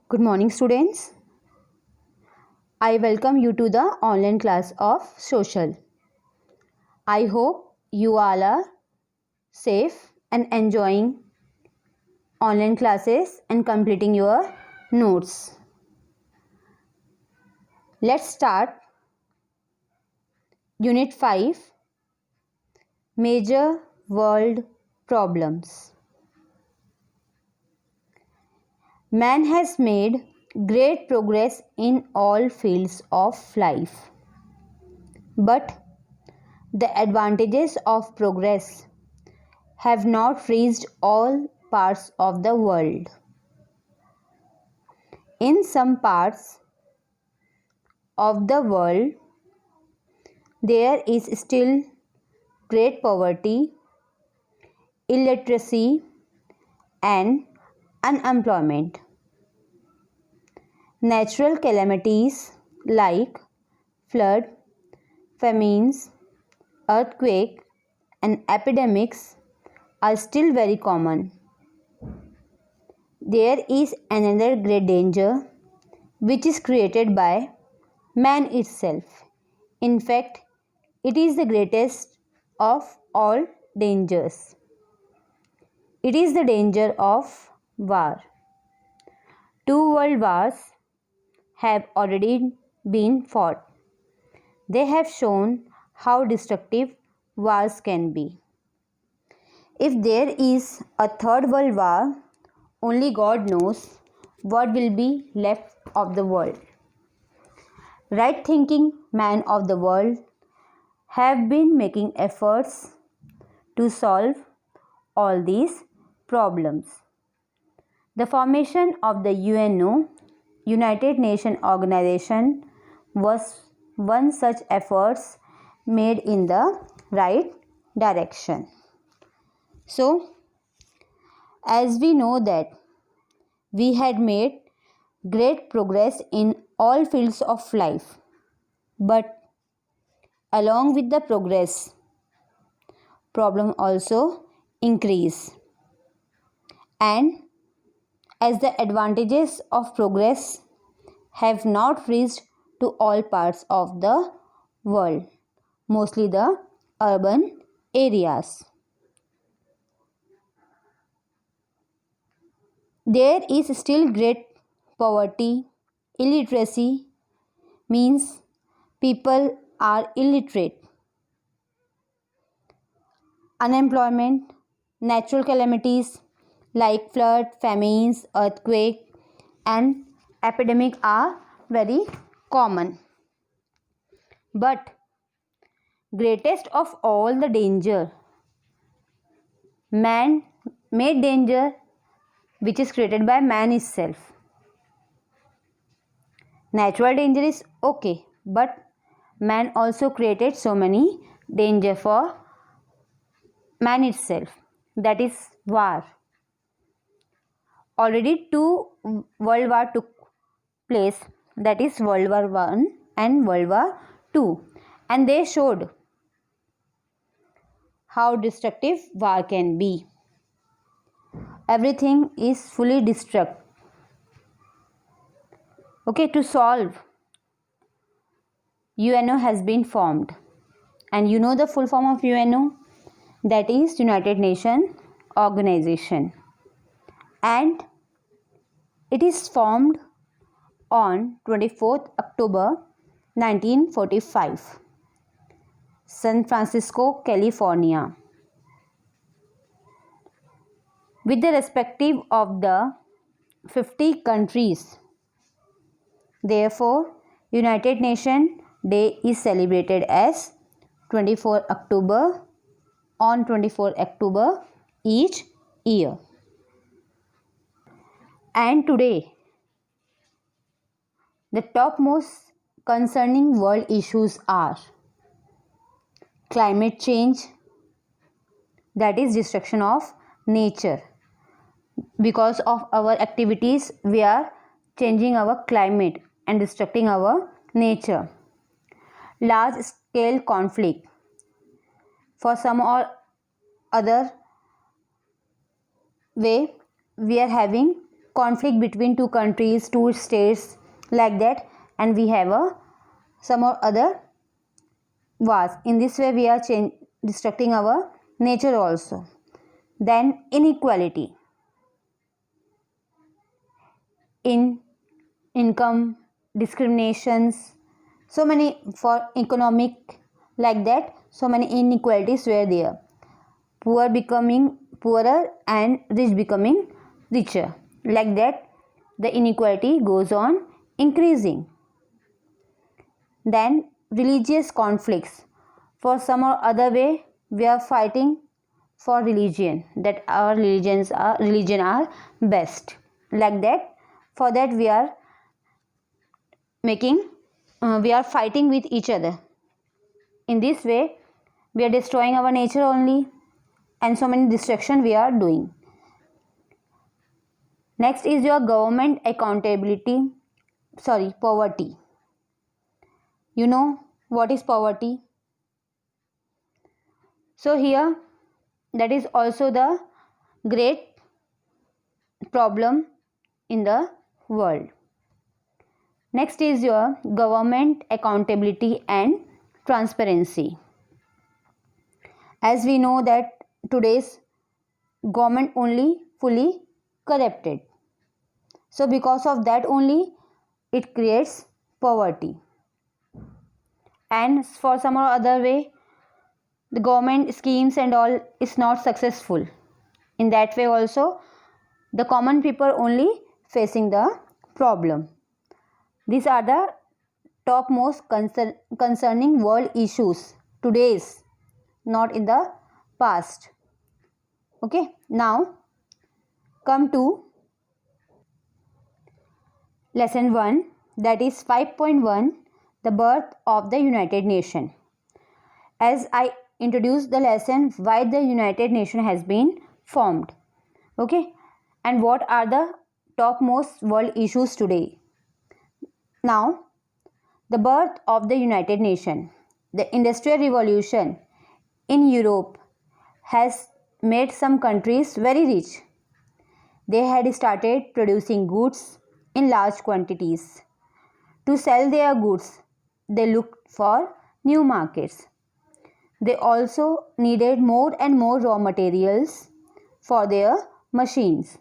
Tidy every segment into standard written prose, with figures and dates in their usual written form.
Good morning, students. I welcome you to the online class of social. I hope you all are safe and enjoying online classes and completing your notes. Let's start Unit 5, Major World Problems. Man has made great progress in all fields of life. But the advantages of progress have not reached all parts of the world. In some parts of the world, there is still great poverty, illiteracy, and unemployment. Natural calamities like flood, famines, earthquake, and epidemics are still very common. There is another great danger which is created by man itself. In fact, it is the greatest of all dangers. It is the danger of war. 2 world wars have already been fought. They have shown how destructive wars can be. If there is a third world war, only God knows what will be left of the world. Right thinking men of the world have been making efforts to solve all these problems. The formation of the UNO, United Nations Organization, was one such efforts made in the right direction. So, as we know that we had made great progress in all fields of life, but along with the progress, problem also increase. And as the advantages of progress have not reached to all parts of the world, mostly the urban areas. There is still great poverty. Illiteracy means people are illiterate. Unemployment, natural calamities like flood, famines, earthquake, and epidemic are very common. But greatest of all the danger, man-made danger, which is created by man itself. Natural danger is okay, but man also created so many danger for man itself. That is war. Already 2 world war took place, that is World War I and World War II, and they showed how destructive war can be. Everything is fully destruct. Okay, to solve, UNO has been formed, and you know the full form of UNO, that is United Nations Organization, and it is formed on 24th October 1945, San Francisco, California, with the respective of the 50 countries. Therefore, United Nations Day is celebrated as 24 October on 24 October each year. And today, the topmost concerning world issues are climate change, that is destruction of nature. Because of our activities, we are changing our climate and destructing our nature. Large scale conflict. For some or other way, we are having conflict between two countries, two states, like that, and we have some or other wars. In this way we are destructing our nature also. Then inequality in income, discriminations, so many for economic, like that, so many inequalities were there. Poor becoming poorer and rich becoming richer, like that the inequality goes on increasing. Then religious conflicts, for some or other way we are fighting for religion, that our religion are best, like that. For that we are fighting with each other. In this way we are destroying our nature only, and so many destruction we are doing. Next is your government poverty. You know what is poverty? So here, that is also the great problem in the world. Next is your government accountability and transparency. As we know that today's government only fully corrupted. So because of that only it creates poverty. And for some or other way the government schemes and all is not successful. In that way also the common people only facing the problem. These are the topmost concerning world issues today's, not in the past. Okay, now come to lesson 1, that is 5.1, the birth of the United Nations. As I introduced the lesson, why the United Nations has been formed. Okay, and what are the topmost world issues today. Now, the birth of the United Nations. The Industrial Revolution in Europe has made some countries very rich. They had started producing goods in large quantities. To sell their goods, they looked for new markets. They also needed more and more raw materials for their machines.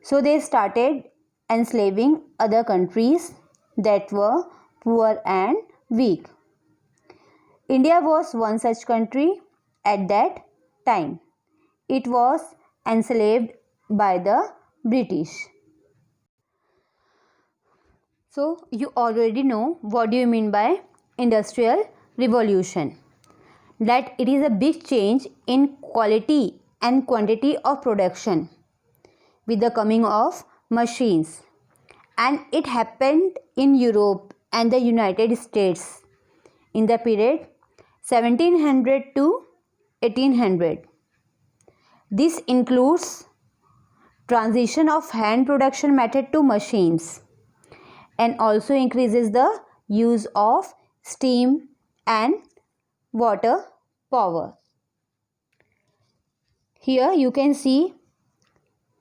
So they started enslaving other countries that were poor and weak. India was one such country at that time. It was enslaved by the British. So you already know what do you mean by Industrial Revolution. That it is a big change in quality and quantity of production with the coming of machines, and it happened in Europe and the United States in the period 1700 to 1800. This includes transition of hand production method to machines and also increases the use of steam and water power. Here you can see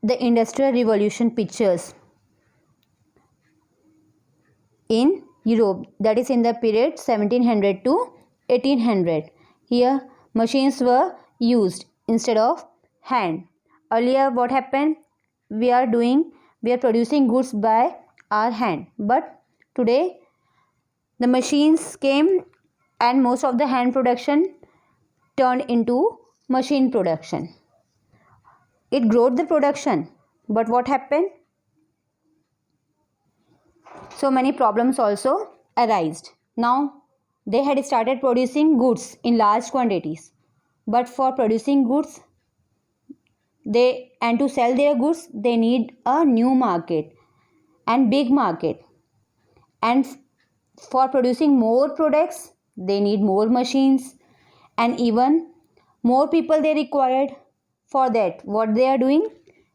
the Industrial Revolution pictures in Europe, that is in the period 1700 to 1800. Here machines were used instead of hand. Earlier what happened? We are producing goods by our hand, but today the machines came and most of the hand production turned into machine production. It grew the production, but what happened? So many problems also arose. Now they had started producing goods in large quantities, but for producing goods and to sell their goods they need a new market and big market, and for producing more products they need more machines and even more people they required. For that what they are doing,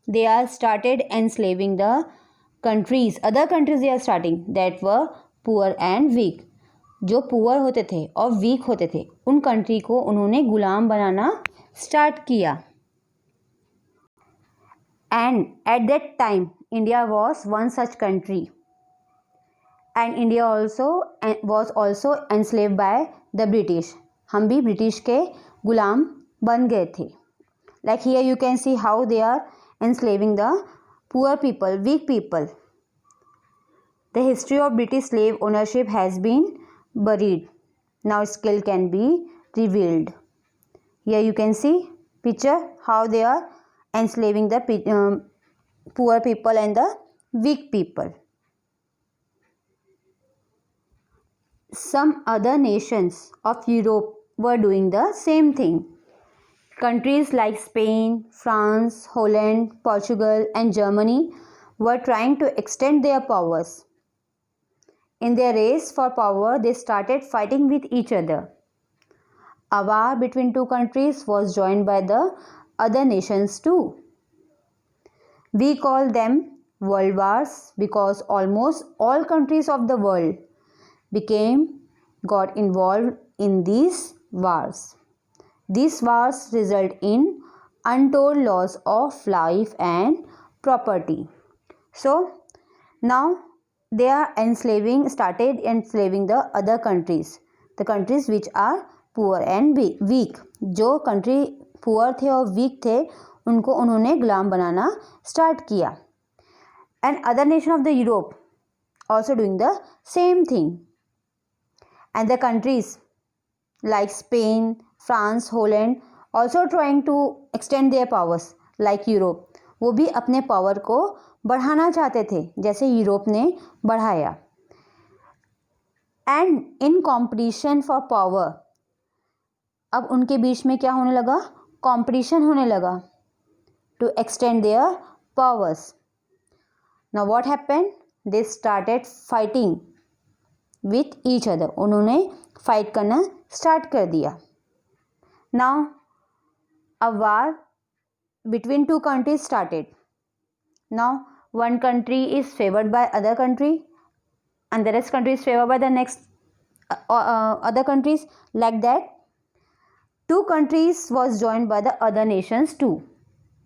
they are started enslaving the other countries they are starting that were poor and weak. जो poor होते थे और week होते थे उन country को उन्होंने गुलाम बनाना start किया. And at that time, India was one such country. And India also was also enslaved by the British. हम भी ब्रिटिश के गुलाम बन गए थे. Like here you can see how they are enslaving the poor people, weak people. The history of British slave ownership has been buried. Now skill can be revealed. Here you can see picture how they are enslaving the poor people and the weak people. Some other nations of Europe were doing the same thing. Countries like Spain, France, Holland, Portugal, and Germany were trying to extend their powers. In their race for power, they started fighting with each other. A war between two countries was joined by the other nations too. We call them world wars because almost all countries of the world got involved in these wars. These wars result in untold loss of life and property. So now they are started enslaving the other countries, the countries which are poor and weak. जो country poor थे और weak थे उनको उन्होंने गुलाम बनाना start किया. And other nation of the Europe also doing the same thing. And the countries like Spain, France, Holland also trying to extend their powers like Europe. वो भी अपने पावर को बढ़ाना चाहते थे जैसे यूरोप ने बढ़ाया. And in competition for power अब उनके बीच में क्या होने लगा? कॉम्पिटिशन होने लगा to extend their powers. Now what happened? They started fighting with each other. उन्होंने फाइट करना स्टार्ट कर दिया. Now a war between two countries started. Now one country is favored by other country and the rest country is favored by the next other countries. Like that two countries was joined by the other nations too.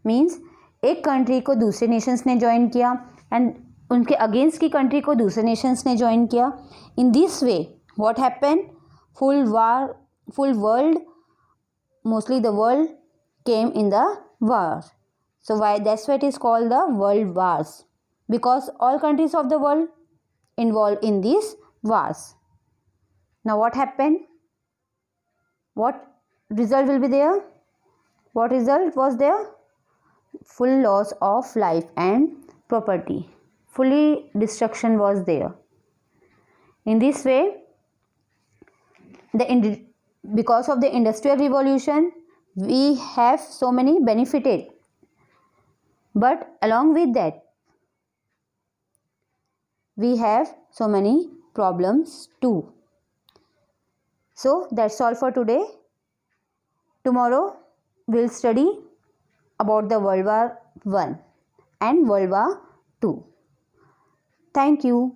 Means एक country को दूसरे nations ने join किया and उनके against की country को दूसरे nations ने join किया. In this way what happened? Full world, mostly the world came in the war. So that's why it is called the world wars, because all countries of the world involved in these wars. Now what happened? What result will be there? What result was there? Full loss of life and property. Fully destruction was there. In this way, because of the industrial revolution, we have so many benefited, but along with that we have so many problems too. So that's all for today. Tomorrow we'll study about the World War I and World War II. Thank you.